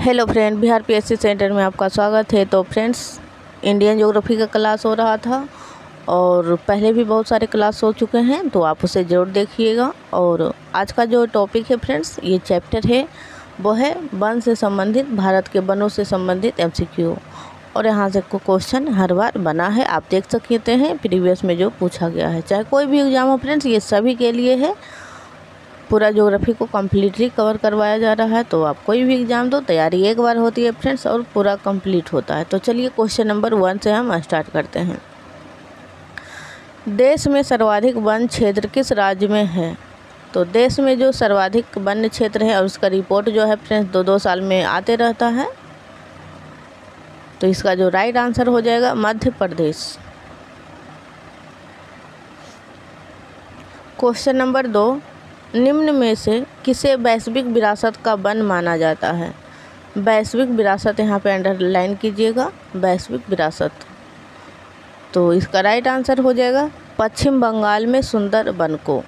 Hello friend, Bihar PSC centre में आपका स्वागत है। तो फ्रेंड्स, इंडियन ज्योग्राफी का क्लास हो रहा था और पहले भी बहुत सारे क्लास हो चुके हैं, तो आप उसे ज़रूर देखिएगा। और आज का जो टॉपिक है फ्रेंड्स, ये चैप्टर है वो है वन से संबंधित, भारत के वनों से संबंधित एमसीक्यू। और यहाँ से क्वेश्चन हर बार बना है, आप देख सकते हैं प्रीवियस में जो पूछा गया है। चाहे कोई भी एग्जाम हो फ्रेंड्स, ये सभी के लिए है। पूरा ज्योग्राफी को कम्प्लीटली कवर करवाया जा रहा है, तो आप कोई भी एग्ज़ाम दो, तैयारी एक बार होती है फ्रेंड्स और पूरा कंप्लीट होता है। तो चलिए क्वेश्चन नंबर 1 से हम स्टार्ट करते हैं। देश में सर्वाधिक वन क्षेत्र किस राज्य में है? तो देश में जो सर्वाधिक वन क्षेत्र है और उसका रिपोर्ट जो है फ्रेंड्स 2-2 साल में आते रहता है, तो इसका जो राइट आंसर हो जाएगा मध्य प्रदेश। क्वेश्चन नंबर 2, निम्न में से किसे वैश्विक विरासत का वन माना जाता है? वैश्विक विरासत यहाँ पे अंडरलाइन कीजिएगा, वैश्विक विरासत। तो इसका राइट आंसर हो जाएगा पश्चिम बंगाल में सुंदर वन को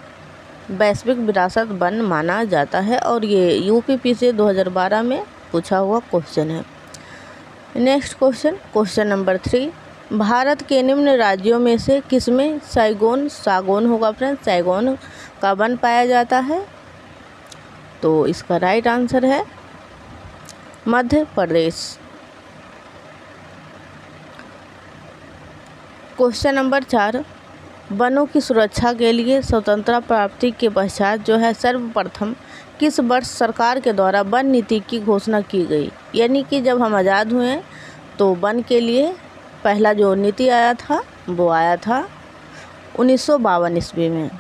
वैश्विक विरासत वन माना जाता है, और ये यूपीपी से 2012 में पूछा हुआ क्वेश्चन है। नेक्स्ट क्वेश्चन नंबर 3, भारत के निम्न राज्यों में से किसमें सागौन होगा फ्रेंड्स, सागौन का वन पाया जाता है? तो इसका राइट आंसर है मध्य प्रदेश। क्वेश्चन नंबर 4, वनों की सुरक्षा के लिए स्वतंत्रता प्राप्ति के पश्चात जो है सर्वप्रथम किस वर्ष सरकार के द्वारा वन नीति की घोषणा की गई? यानी कि जब हम आज़ाद हुए तो वन के लिए पहला जो नीति आया था वो आया था 1952 ईस्वी में।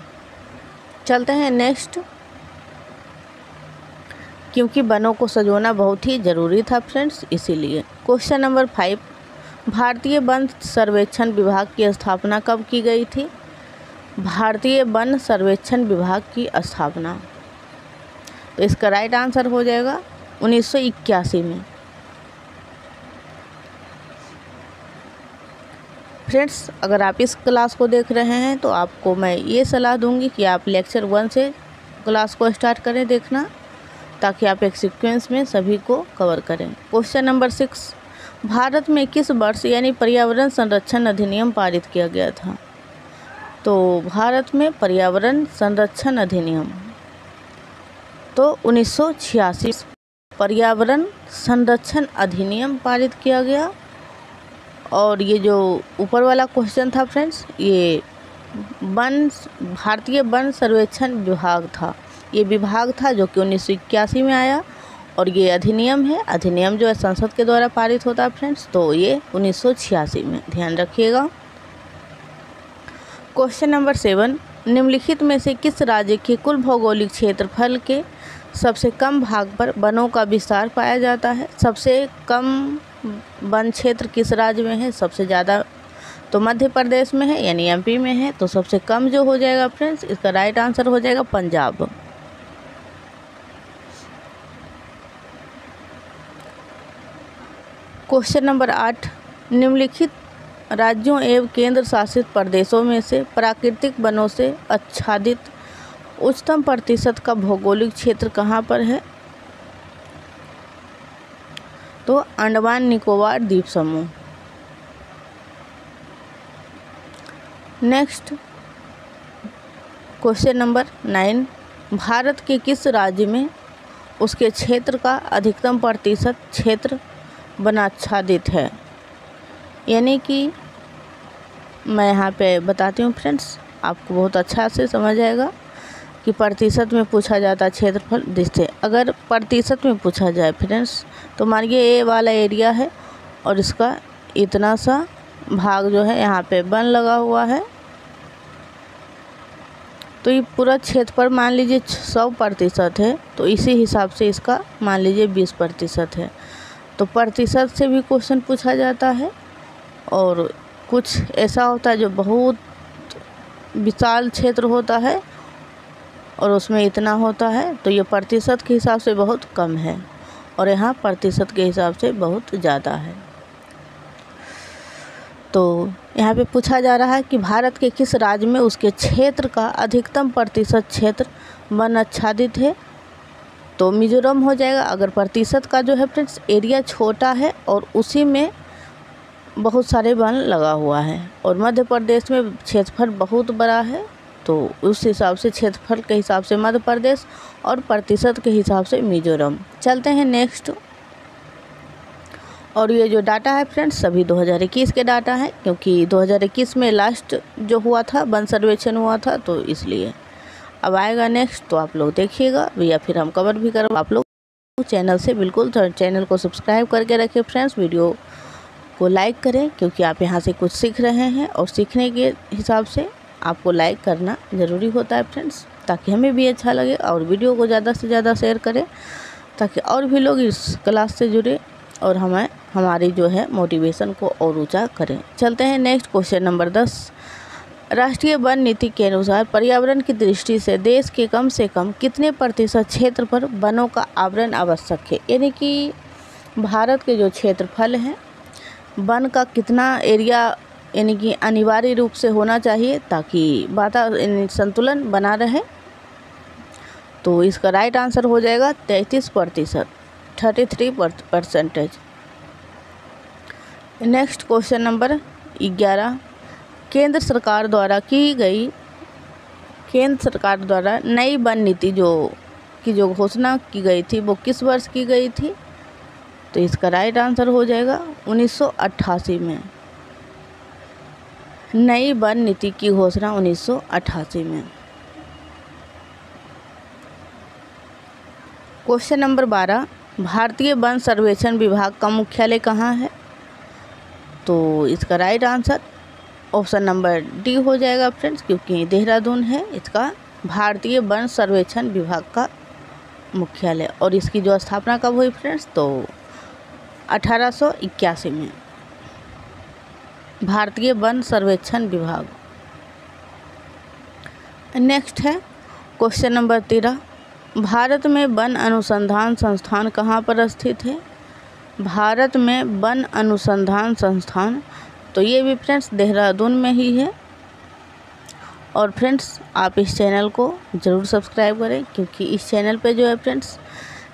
चलते हैं नेक्स्ट, क्योंकि वनों को सजोना बहुत ही ज़रूरी था फ्रेंड्स, इसीलिए। क्वेश्चन नंबर 5, भारतीय वन सर्वेक्षण विभाग की स्थापना कब की गई थी? भारतीय वन सर्वेक्षण विभाग की स्थापना, तो इसका राइट आंसर हो जाएगा 1981 में। फ्रेंड्स, अगर आप इस क्लास को देख रहे हैं तो आपको मैं ये सलाह दूंगी कि आप लेक्चर 1 से क्लास को स्टार्ट करें देखना, ताकि आप एक सीक्वेंस में सभी को कवर करें। क्वेश्चन नंबर 6, भारत में किस वर्ष यानी पर्यावरण संरक्षण अधिनियम पारित किया गया था? तो भारत में पर्यावरण संरक्षण अधिनियम तो 1986 पर्यावरण संरक्षण अधिनियम पारित किया गया। और ये जो ऊपर वाला क्वेश्चन था फ्रेंड्स, ये भारतीय वन सर्वेक्षण विभाग था, ये विभाग था जो कि 1981 में आया। और ये अधिनियम है, अधिनियम जो है संसद के द्वारा पारित होता है फ्रेंड्स, तो ये 1986 में, ध्यान रखिएगा। क्वेश्चन नंबर 7, निम्नलिखित में से किस राज्य के कुल भौगोलिक क्षेत्रफल के सबसे कम भाग पर वनों का विस्तार पाया जाता है? सबसे कम वन क्षेत्र किस राज्य में है? सबसे ज़्यादा तो मध्य प्रदेश में है, यानी एमपी में है। तो सबसे कम जो हो जाएगा फ्रेंड्स, इसका राइट आंसर हो जाएगा पंजाब। क्वेश्चन नंबर 8, निम्नलिखित राज्यों एवं केंद्र शासित प्रदेशों में से प्राकृतिक वनों से आच्छादित उच्चतम प्रतिशत का भौगोलिक क्षेत्र कहाँ पर है? तो अंडमान निकोबार द्वीप समूह। नेक्स्ट क्वेश्चन नंबर 9, भारत के किस राज्य में उसके क्षेत्र का अधिकतम प्रतिशत क्षेत्र वनाच्छादित है? यानी कि मैं यहाँ पे बताती हूँ फ्रेंड्स, आपको बहुत अच्छा से समझ आएगा कि प्रतिशत में पूछा जाता है क्षेत्रफल। जिससे अगर प्रतिशत में पूछा जाए फ्रेंड्स, तो मानिए ये वाला एरिया है और इसका इतना सा भाग जो है यहाँ पे वन लगा हुआ है, तो ये पूरा क्षेत्रफल मान लीजिए 100% है, तो इसी हिसाब से इसका मान लीजिए 20% है। तो प्रतिशत से भी क्वेश्चन पूछा जाता है, और कुछ ऐसा होता है जो बहुत विशाल क्षेत्र होता है और उसमें इतना होता है, तो ये प्रतिशत के हिसाब से बहुत कम है, और यहाँ प्रतिशत के हिसाब से बहुत ज़्यादा है। तो यहाँ पे पूछा जा रहा है कि भारत के किस राज्य में उसके क्षेत्र का अधिकतम प्रतिशत क्षेत्र वन आच्छादित है? तो मिज़ोरम हो जाएगा। अगर प्रतिशत का जो है फ्रेंड्स एरिया छोटा है और उसी में बहुत सारे वन लगा हुआ है, और मध्य प्रदेश में क्षेत्रफल बहुत बड़ा है, तो उस हिसाब से क्षेत्रफल के हिसाब से मध्य प्रदेश और प्रतिशत के हिसाब से मिज़ोरम। चलते हैं नेक्स्ट। और ये जो डाटा है फ्रेंड्स सभी 2021 के डाटा है, क्योंकि 2021 में लास्ट जो हुआ था वन सर्वेक्षण हुआ था, तो इसलिए अब आएगा नेक्स्ट, तो आप लोग देखिएगा या फिर हम कवर भी करें। आप लोग चैनल से बिल्कुल चैनल को सब्सक्राइब करके रखें फ्रेंड्स, वीडियो को लाइक करें, क्योंकि आप यहाँ से कुछ सीख रहे हैं और सीखने के हिसाब से आपको लाइक करना ज़रूरी होता है फ्रेंड्स, ताकि हमें भी अच्छा लगे, और वीडियो को ज़्यादा से ज़्यादा शेयर करें ताकि और भी लोग इस क्लास से जुड़े और हमारी जो है मोटिवेशन को और ऊंचा करें। चलते हैं नेक्स्ट क्वेश्चन नंबर 10। राष्ट्रीय वन नीति के अनुसार पर्यावरण की दृष्टि से देश के कम से कम कितने प्रतिशत क्षेत्र पर वनों का आवरण आवश्यक है? यानी कि भारत के जो क्षेत्रफल हैं वन का कितना एरिया यानी कि अनिवार्य रूप से होना चाहिए ताकि वातावरण संतुलन बना रहे। तो इसका राइट आंसर हो जाएगा 33%, 33%। Next question number 11। केंद्र सरकार द्वारा नई वन नीति की जो घोषणा की गई थी वो किस वर्ष की गई थी? तो इसका राइट आंसर हो जाएगा 1988 में। नई वन नीति की घोषणा 1988 में। Question number 12। भारतीय वन सर्वेक्षण विभाग का मुख्यालय कहाँ है? तो इसका right answer option number D हो जाएगा फ्रेंड्स, क्योंकि देहरादून है इसका भारतीय वन सर्वेक्षण विभाग का मुख्यालय। और इसकी जो स्थापना कब हुई फ्रेंड्स? तो 1881 में भारतीय वन सर्वेक्षण विभाग। नेक्स्ट है क्वेश्चन नंबर 13। भारत में वन अनुसंधान संस्थान कहाँ पर स्थित है? भारत में वन अनुसंधान संस्थान, तो ये भी फ्रेंड्स देहरादून में ही है। और फ्रेंड्स आप इस चैनल को ज़रूर सब्सक्राइब करें, क्योंकि इस चैनल पे जो है फ्रेंड्स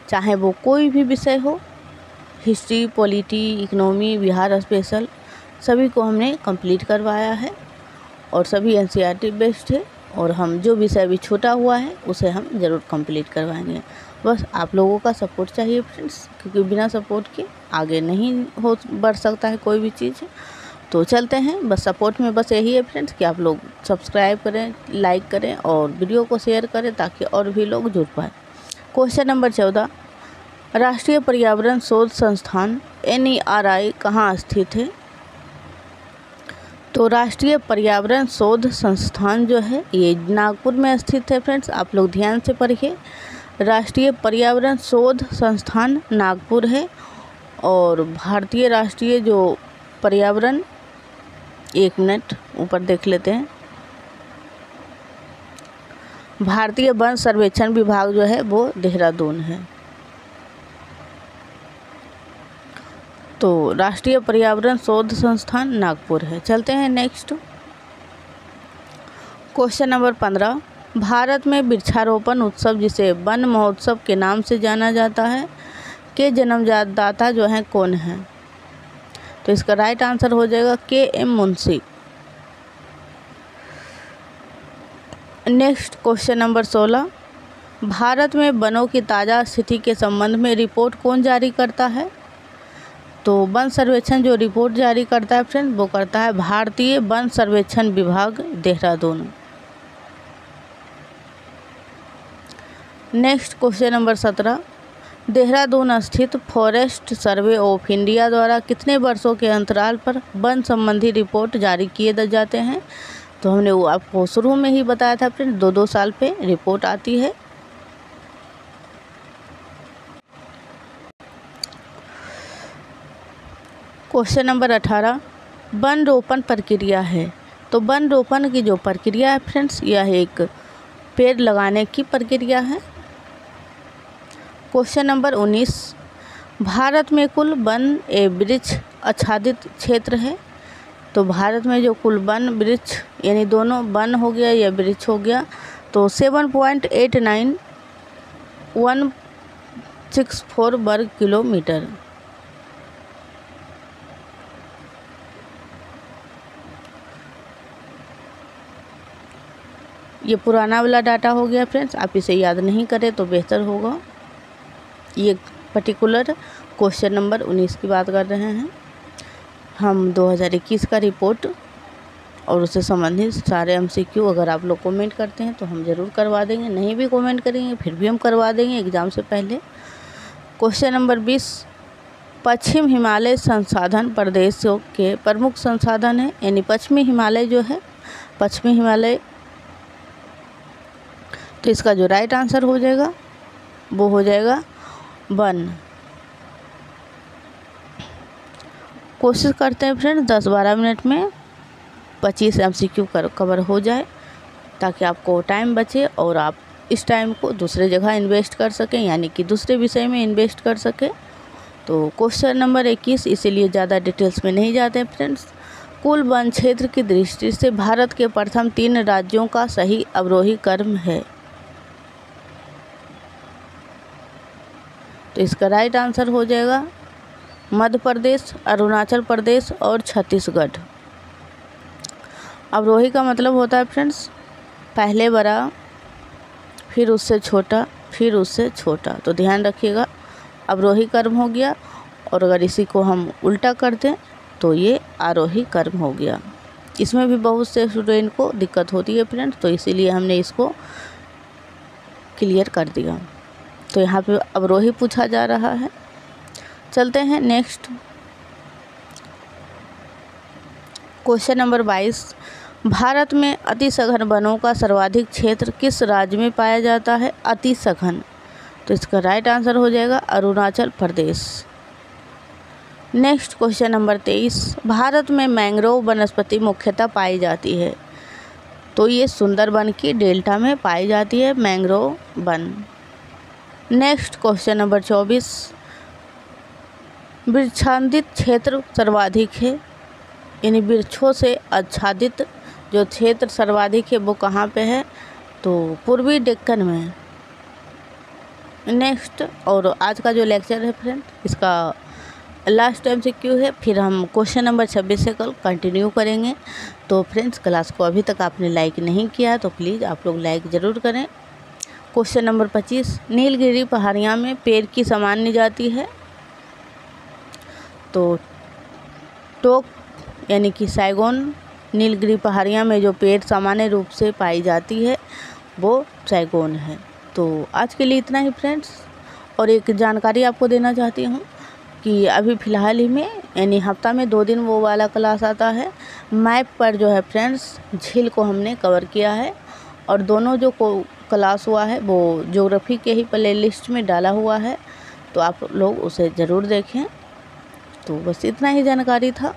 चाहे वो कोई भी विषय हो, history, polity, economy, Bihar special, सभी को हमने कंप्लीट करवाया है और सभी एनसीईआरटी बेस्ड है। और हम जो विषय भी छोटा हुआ है उसे हम ज़रूर कंप्लीट करवाएंगे। बस आप लोगों का सपोर्ट चाहिए फ्रेंड्स, क्योंकि बिना सपोर्ट के आगे नहीं बढ़ सकता है कोई भी चीज़। तो चलते हैं, बस सपोर्ट में बस यही है फ्रेंड्स कि आप लोग सब्सक्राइब करें, लाइक करें और वीडियो को शेयर करें ताकि और भी लोग जुड़ पाए। Question number 14। राष्ट्रीय पर्यावरण शोध संस्थान NERI कहाँ स्थित है? तो राष्ट्रीय पर्यावरण शोध संस्थान जो है ये नागपुर में स्थित है फ्रेंड्स। आप लोग ध्यान से पढ़िए, राष्ट्रीय पर्यावरण शोध संस्थान नागपुर है। और भारतीय राष्ट्रीय जो पर्यावरण, एक मिनट ऊपर देख लेते हैं, भारतीय वन सर्वेक्षण विभाग जो है वो देहरादून है। तो राष्ट्रीय पर्यावरण शोध संस्थान नागपुर है। चलते हैं नेक्स्ट क्वेश्चन नंबर 15। भारत में वृक्षारोपण उत्सव जिसे वन महोत्सव के नाम से जाना जाता है के जन्मदाता जो हैं कौन हैं? तो इसका राइट आंसर हो जाएगा KM Munshi. Next question number 16। Bharat में वनों की ताज़ा स्थिति के संबंध में रिपोर्ट कौन जारी करता है? तो वन सर्वेक्षण जो रिपोर्ट जारी करता है फ्रेंड वो करता है भारतीय वन सर्वेक्षण विभाग Dehradun. Next question number 17। Dehradun स्थित फॉरेस्ट सर्वे ऑफ इंडिया द्वारा कितने वर्षों के अंतराल पर वन संबंधी रिपोर्ट जारी किए जाते हैं? तो हमने वो आपको शुरू में ही बताया था फ्रेंड, 2-2 साल पे रिपोर्ट आती है। Question number 18। वन रोपण प्रक्रिया है। तो वन रोपण की जो प्रक्रिया है फ्रेंड्स यह एक पेड़ लगाने की प्रक्रिया है। Question number 19। भारत में कुल वन वृक्ष आच्छादित क्षेत्र है। तो भारत में जो कुल वन वृक्ष यानी दोनों वन हो गया या वृक्ष हो गया तो 7.89 64 वर्ग किलोमीटर। ये पुराना वाला डाटा हो गया फ्रेंड्स, आप इसे याद नहीं करें तो बेहतर होगा। ये पर्टिकुलर क्वेश्चन नंबर 19 की बात कर रहे हैं हम। 2021 का रिपोर्ट और उससे संबंधित सारे MCQ अगर आप लोग कमेंट करते हैं तो हम ज़रूर करवा देंगे, नहीं भी कमेंट करेंगे फिर भी हम करवा देंगे एग्ज़ाम से पहले। क्वेश्चन नंबर 20, पश्चिम हिमालय संसाधन प्रदेशों के प्रमुख संसाधन है, यानी पश्चिमी हिमालय जो है, पश्चिमी हिमालय, तो इसका जो राइट आंसर हो जाएगा वो हो जाएगा वन। कोशिश करते हैं फ्रेंड्स 10-12 मिनट में 25 MCQ कवर हो जाए ताकि आपको टाइम बचे और आप इस टाइम को दूसरे जगह इन्वेस्ट कर सकें, यानी कि दूसरे विषय में इन्वेस्ट कर सकें। तो क्वेश्चन नंबर 21, इसीलिए ज़्यादा डिटेल्स में नहीं जाते हैं फ्रेंड्स। कुल वन क्षेत्र की दृष्टि से भारत के प्रथम 3 राज्यों का सही अवरोही क्रम है, तो इसका राइट आंसर हो जाएगा मध्य प्रदेश, अरुणाचल प्रदेश और छत्तीसगढ़। अवरोही का मतलब होता है फ्रेंड्स पहले बड़ा, फिर उससे छोटा, फिर उससे छोटा, तो ध्यान रखिएगा अवरोही क्रम हो गया। और अगर इसी को हम उल्टा कर दें तो ये आरोही क्रम हो गया। इसमें भी बहुत से स्टूडेंट को दिक्कत होती है फ्रेंड्स, तो इसीलिए हमने इसको क्लियर कर दिया। तो यहाँ पे अवरोही पूछा जा रहा है। चलते हैं नेक्स्ट क्वेश्चन नंबर 22, भारत में अति सघन वनों का सर्वाधिक क्षेत्र किस राज्य में पाया जाता है? अति सघन, तो इसका राइट आंसर हो जाएगा Arunachal Pradesh. Next question number 23, Bharat में मैंग्रोव वनस्पति मुख्यतः पाई जाती है, तो ये सुंदरबन की डेल्टा में पाई जाती है mangrove one. Next question number 24, वृक्षाच्छादित क्षेत्र सर्वाधिक है, यानी वृक्षों से आच्छादित जो क्षेत्र सर्वाधिक है वो कहाँ पे है? तो पूर्वी डेक्कन में। नेक्स्ट, और आज का जो लेक्चर है फ्रेंड इसका लास्ट MCQ है, फिर हम क्वेश्चन नंबर 26 से कल कंटिन्यू करेंगे। तो फ्रेंड्स क्लास को अभी तक आपने लाइक नहीं किया तो प्लीज़ आप लोग लाइक ज़रूर करें। क्वेश्चन नंबर 25, नीलगिरी पहाड़ियाँ में पेड़ की सामान्य जाति है, तो टोक यानी कि सैगोन। नीलगिरी पहाड़ियाँ में जो पेड़ सामान्य रूप से पाई जाती है वो सैगोन है। तो आज के लिए इतना ही फ्रेंड्स। और एक जानकारी आपको देना चाहती हूँ कि अभी फ़िलहाल ही में यानी हफ्ता में 2 दिन वो वाला क्लास आता है, मैप पर जो है फ्रेंड्स झील को हमने कवर किया है, और दोनों जो क्लास हुआ है वो ज्योग्राफी के ही प्लेलिस्ट में डाला हुआ है, तो आप लोग उसे ज़रूर देखें। तो बस इतना ही जानकारी था।